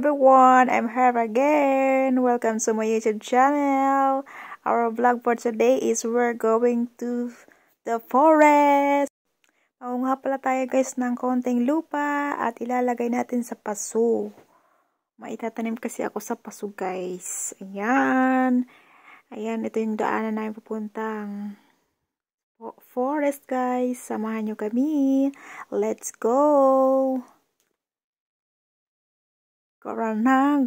everyone, I'm here again. Welcome to my YouTube channel. Our vlog for today is we're going to the forest. Maunga pala tayo guys ng konting lupa at ilalagay natin sa paso. Maitatanim kasi ako sa paso guys. Ayan. Ayan, ito yung daanan namin pupuntang forest guys. Samahan nyo kami. Let's go! Gorana.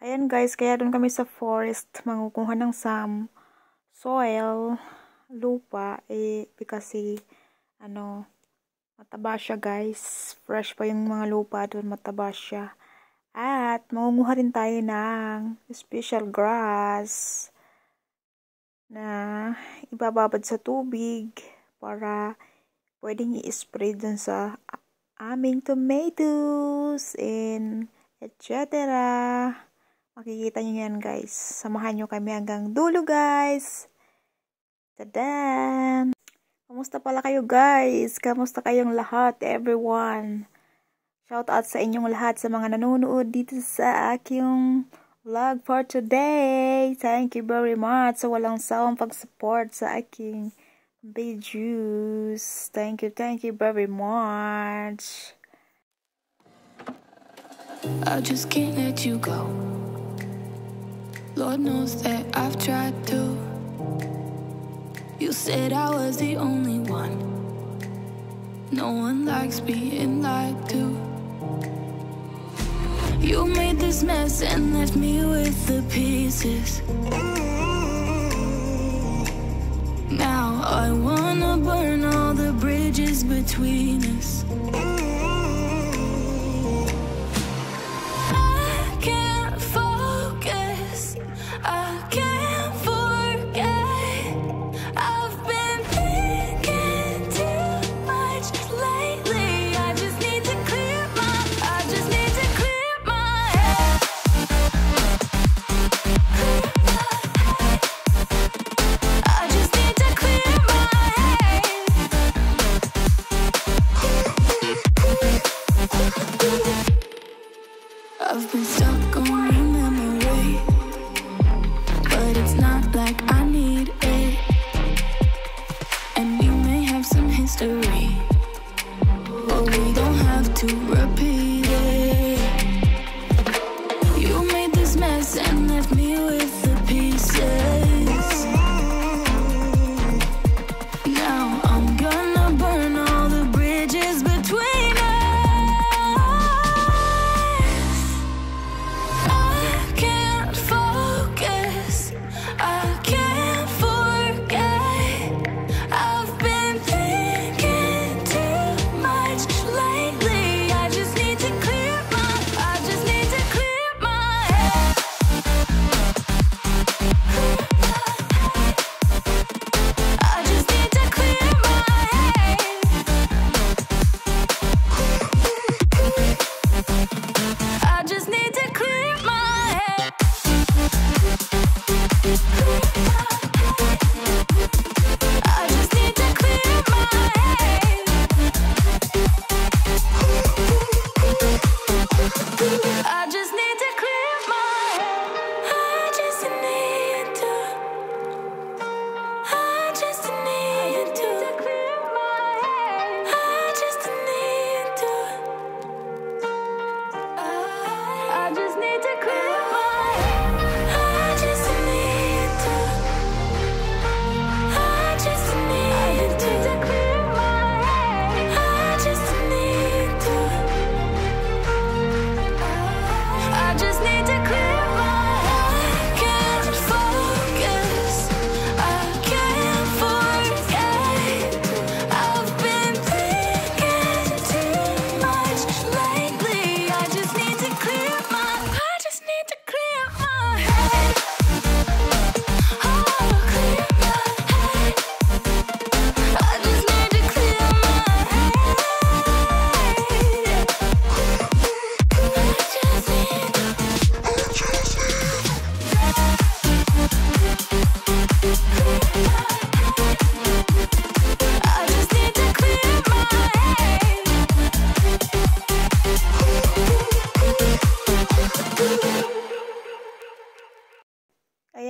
Ayan guys, kaya doon kami sa forest mangukuha ng some soil, lupa, kasi mataba siya guys. Fresh pa yung mga lupa doon, mataba siya. At mangunguha rin tayo ng special grass na ibababad sa tubig para pwedeng i-spray dun sa aming tomatoes and etc. Makikita nyo yan guys. Samahan nyo kami hanggang dulo guys. Tadan! Kamusta pala kayo guys? Kamusta kayong lahat, everyone? Shout out sa inyong lahat sa mga nanonood dito sa aking vlog for today. Thank you very much sa walang sawang pag-support sa aking videos. Thank you very much. I just can't let you go. Lord knows that I've tried to. You said I was the only one. No one likes being lied to. You made this mess and left me with the pieces. Now I wanna burn all the bridges between us. I can't focus, I can't forget. I've been thinking too much lately. I just need to clear my head. I just need to clear my head.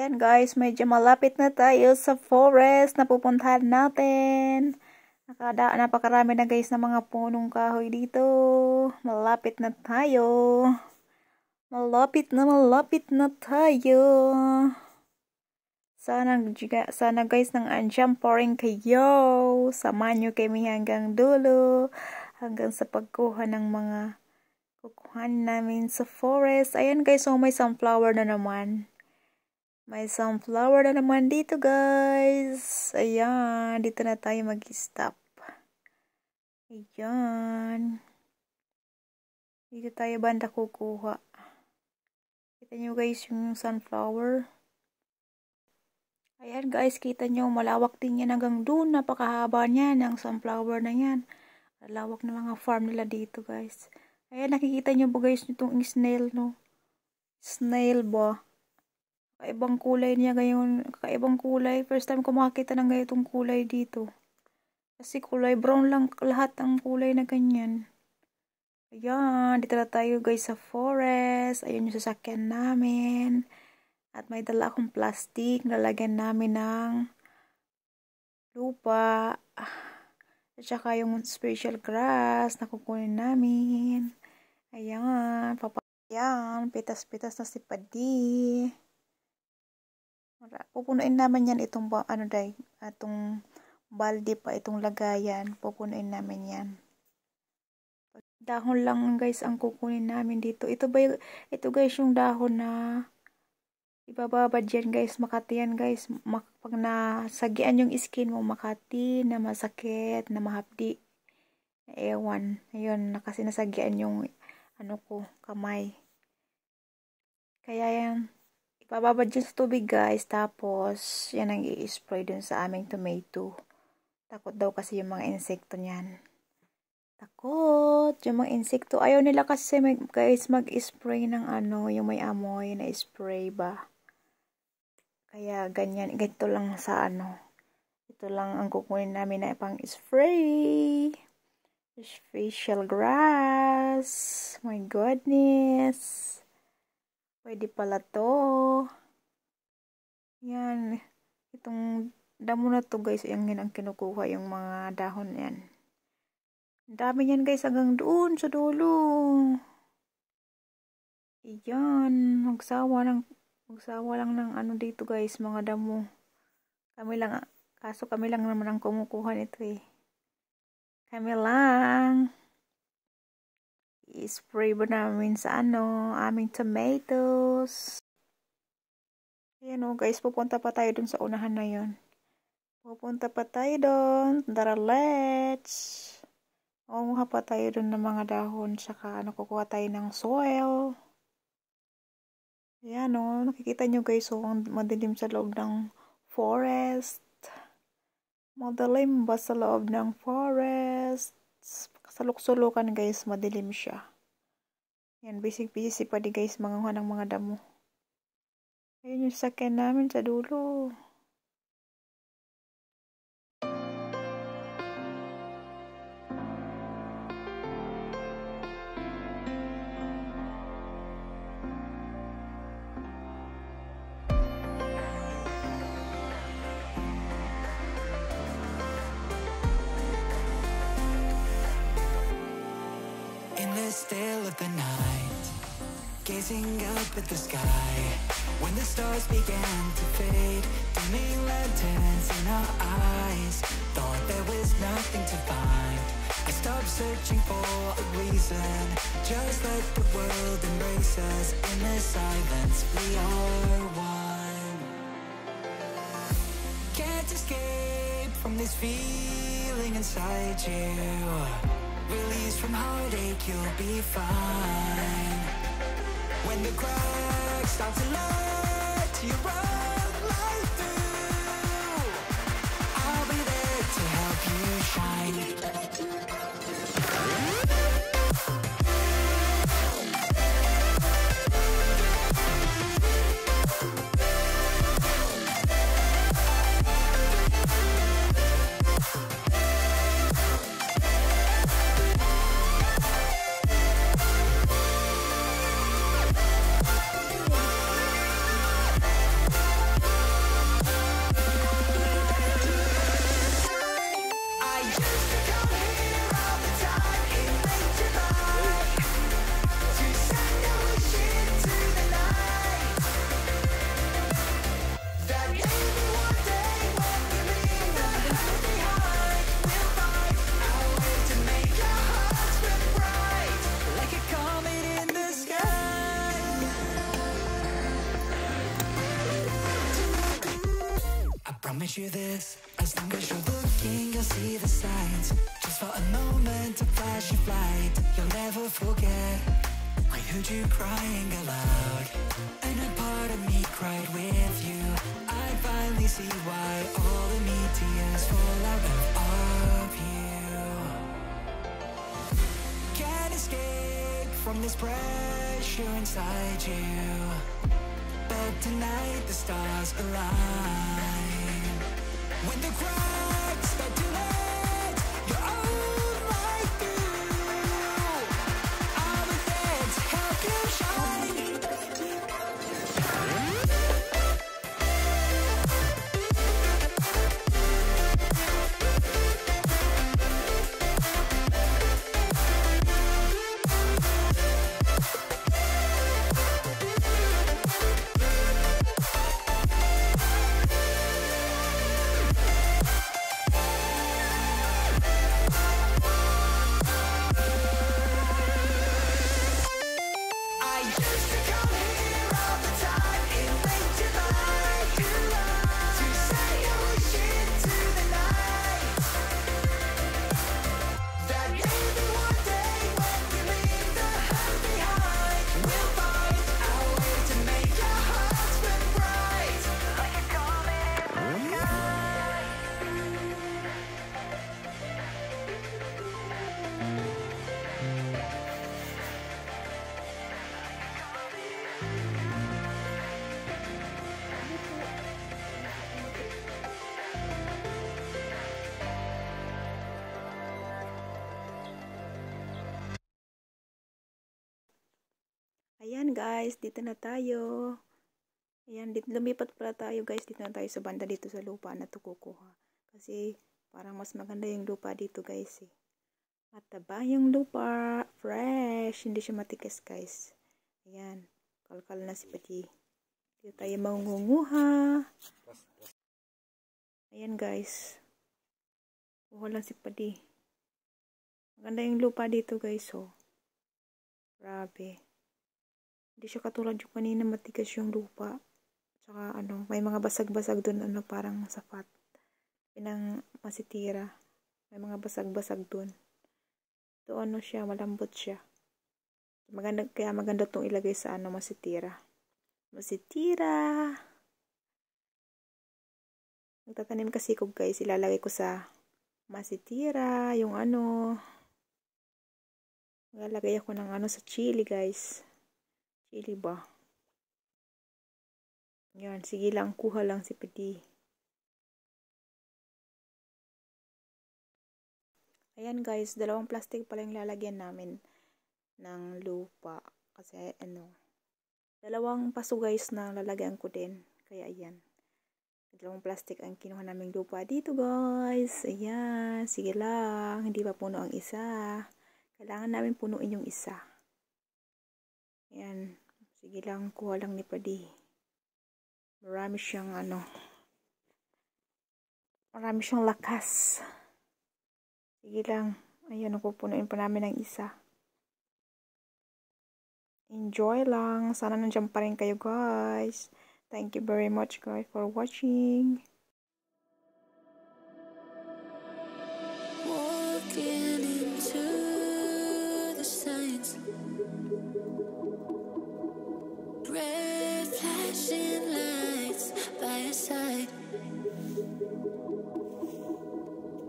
Ayan guys, medyo malapit na tayo sa forest na pupuntahan natin. Napakarami na guys na mga punong kahoy dito. Malapit na tayo. Malapit na tayo. Sana guys nang andiyan pa rin kayo. Samahan nyo kami hanggang dulo. Hanggang sa pagkuha ng mga kukuhan namin sa forest. Ayan guys, so may sunflower na naman. May sunflower na naman dito guys. Ayan, dito na tayo mag-stop. Ayan. Dito tayo banda kukuha. Kita nyo guys yung sunflower. Ayan guys, kita nyo malawak din yan hanggang doon. Napakahaba niyan ang sunflower na yan. Malawak na mga farm nila dito guys. Ayan, nakikita nyo po guys itong snail no. Snail ba? Kakaibang kulay niya ngayon. Kakaibang kulay. First time ko makakita ng ganitong kulay dito. Kasi kulay brown lang lahat ang kulay na ganyan. Ayan. Dito na tayo guys sa forest. Ayan yung sasakyan namin. At may dala akong plastic. Nalagyan namin ng lupa. At saka yung special grass na kukunin namin. Ayan. Ayan. Pitas-pitas na si Padi. Pupunuin naman yan itong itong balde pa, itong lagayan. Pupunuin namin yan. Dahon lang guys ang kukunin namin dito. Ito guys yung dahon na ibababad yan guys. Makati yan guys. Pag nasagian yung skin mo, makati, na masakit, na mahapdi. Ewan. Ayun, kasi nasagian yung kamay. Kaya yan. Ipababad dyan sa tubig guys, tapos yan ang i-spray dun sa aming tomato. Takot daw kasi yung mga insekto niyan. Takot yung mga insekto. Ayaw nila kasi guys mag-spray ng yung may amoy na spray ba. Kaya ganyan, ganito lang sa ito lang ang kukunin namin na pang spray. Facial grass. My goodness. Pwede pala to. Yan. Itong damo na to guys. Yan ang kinukuha yung mga dahon yan. Ang dami yan guys hanggang doon sa dulo. Iyan. Magsawa lang ng dito guys. Mga damo. Kaso kami lang naman ang kumukuha nito eh. Kami lang. I-spray ba namin sa aming tomatoes. Ayan guys, pupunta pa tayo dun sa unahan na yun. Pupunta pa tayo dun. Tara, let's. Kumuha pa tayo dun ng mga dahon. Saka kukuha tayo ng soil. Ayan nakikita nyo guys, ang madilim sa loob ng forest. Madilim ba sa loob ng forest? Sa luksulukan guys, madilim siya. Yan, busy si Padi guys, manguha ng mga damo. Ayun yung sakyan namin sa dulo. Still of the night, gazing up at the sky, when the stars began to fade, dimming lanterns in our eyes, thought there was nothing to find. I stopped searching for a reason, just let the world embrace us. In the silence we are one. Can't escape from this feeling inside you. Release from heartache, you'll be fine. When the cracks start to let you run right through, I'll be there to help you shine. promise you this, as long as you're looking, you'll see the signs. Just for a moment, a flash of light, you'll never forget. I heard you crying aloud, and a part of me cried with you. I finally see why all the tears fall out of you. Can't escape from this pressure inside you, but tonight the stars align. When the cracks start to let your own light through, I'll be there to help you shine. Ayan guys, dito na tayo. Ayan, lumipat pala tayo guys. Dito na tayo sa banda dito sa lupa na ito kukuha. Kasi parang mas maganda yung lupa dito guys eh. Mataba yung lupa. Fresh. Hindi siya matigas guys. Ayan, kalkal na si Padi. Dito tayo mangunguha. Ayan guys. Kuha lang si Padi. Maganda yung lupa dito guys oh. Grabe. Hindi siya katulad yung kanina matigas yung lupa. Tsaka may mga basag-basag dun, parang sapat. Pinang masitira. May mga basag-basag dun. Ito siya, malambot siya. Maganda, kaya maganda tong ilagay sa masitira. Masitira! Magtatanim kasi ko guys, ilalagay ko sa masitira, yung Maglalagay ako ng sa chili guys. Chili ba? Yan, sige lang, kuha lang si Padi. Ayan guys, dalawang plastic pala yung lalagyan namin ng lupa. Kasi dalawang paso guys na lalagyan ko din. Kaya ayan. Dalawang plastic ang kinuha naming lupa dito guys. Ayan, sige lang. Hindi pa puno ang isa. Kailangan namin punuin yung isa. Ayan, sige lang, kuha lang ni Padi. Marami siyang marami siyang lakas. Sige lang, ayan, pupunuin pa namin ng isa. Enjoy lang, sana nandiyan pa rin kayo guys. Thank you very much guys for watching. Walking into the signs, red flashing lights by your side.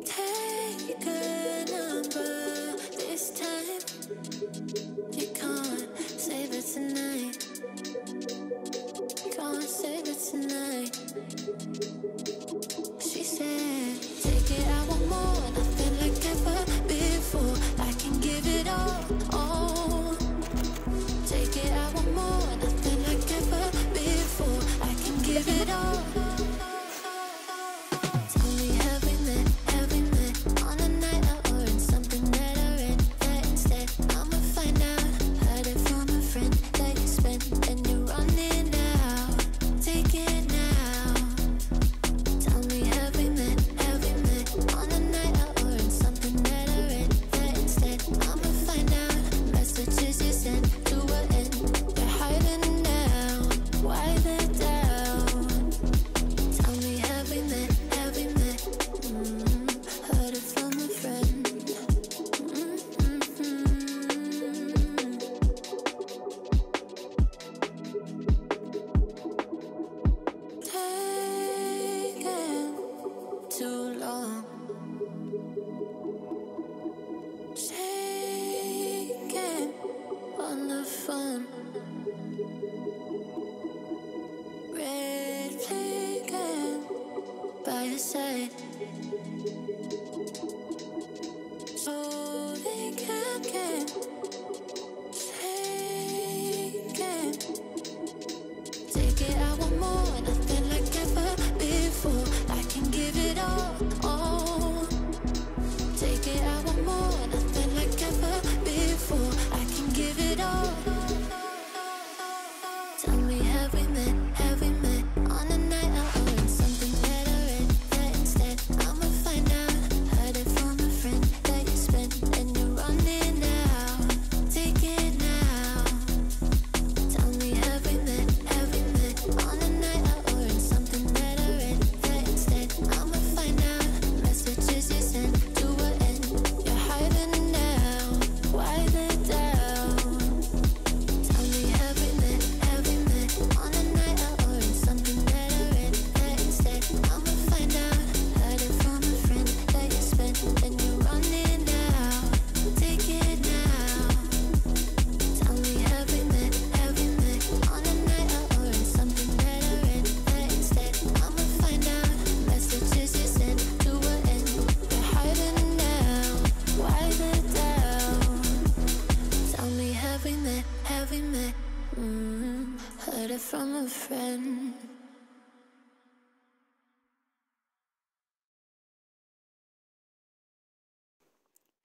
Take a number this time. You can't save it tonight. Can't save it tonight. She said, take it, I want more, nothing like ever before. I can give it all. Take it, I want more, nothing like ever before. I can give it all. Tell me, have we met on a night out or in something that I read? That instead, I'ma find out. Heard it from a friend that you spent and you're running out. Take it now.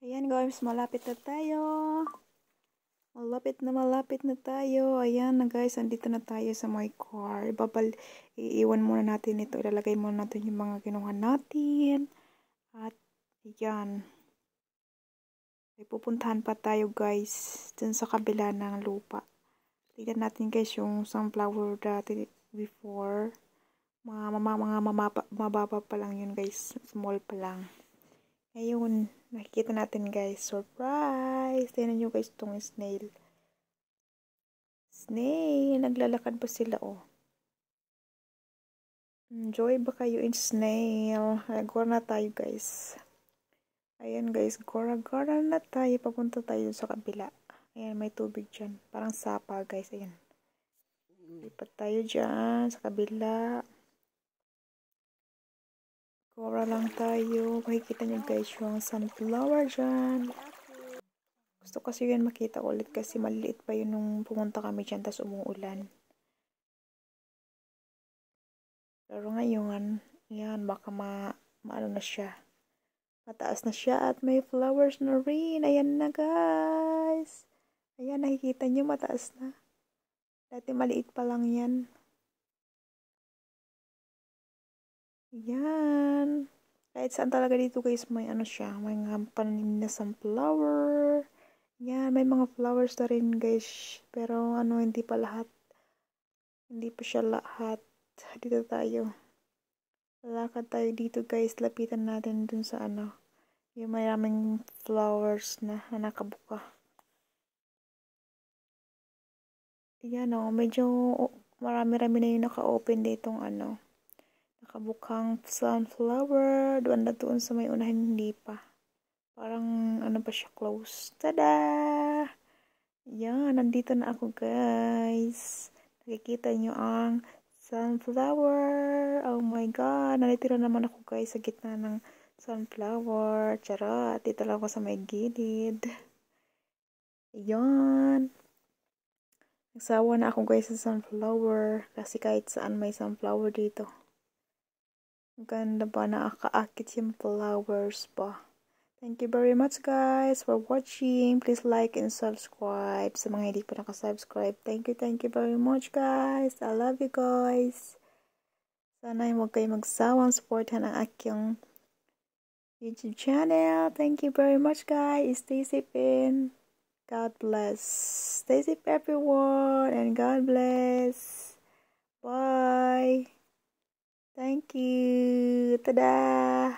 Ayan guys, malapit na tayo. Malapit na tayo. Ayan na guys, andito na tayo sa my car. Iiwan muna natin ito. Ilalagay muna natin yung mga kinuha natin. At ayan. May pupuntahan pa tayo guys dun sa kabila ng lupa. Tignan natin guys yung sunflower dati before. Mababa pa lang yun guys. Small pa lang. Ngayon, nakikita natin guys. Surprise! Tignan nyo guys itong snail. Snail! Naglalakad pa sila oh. Enjoy ba kayo in snail? Gora na tayo guys. Ayan guys, gora na tayo. Papunta tayo sa kabila. Ayan, may tubig dyan. Parang sapa guys. Ayan. Lipat tayo dyan sa kabila. Gora lang tayo. Makikita nyo guys yung sunflower dyan. Gusto kasi yun makita ulit kasi maliliit pa yun nung pumunta kami dyan tas umuulan. Pero ngayon, yan baka maano na siya. Mataas na siya at may flowers na rin. Ayan na guys. Ayan, nakikita nyo mataas na. Dati maliit pa lang yan. Ayan. Kahit saan talaga dito guys, may ano siya. May mga pananim na sunflower. Ayan, may mga flowers na rin guys. Pero ano, hindi pa lahat. Hindi pa siya lahat. Dito tayo. Lalakad tayo dito guys. Lapitan natin dun sa ano. Yung maraming flowers na nakabuka. Ayan o. Medyo marami-rami na yung naka-open ditong ano. Nakabukang sunflower. Doon sa may unahin hindi pa. Parang ano pa siya close. Tada! Yan. Nandito na ako guys. Nakikita nyo ang sunflower. Oh my god. Nalitira naman ako guys sa gitna ng sunflower. Charot. Dito lang ako sa may gilid. Ayan. Nagsawa na ako guys sa sunflower. Kasi kahit saan may sunflower dito. Ganda ba? Nakakaakit yung flowers pa. Thank you very much guys for watching. Please like and subscribe. Sa mga hindi pa nakasubscribe. Thank you very much guys. I love you guys. Sana huwag kayo magsawang supportan ang aking YouTube channel. Thank you very much guys. Stay safe and God bless. Stay safe everyone and God bless. Bye. Thank you. Tada.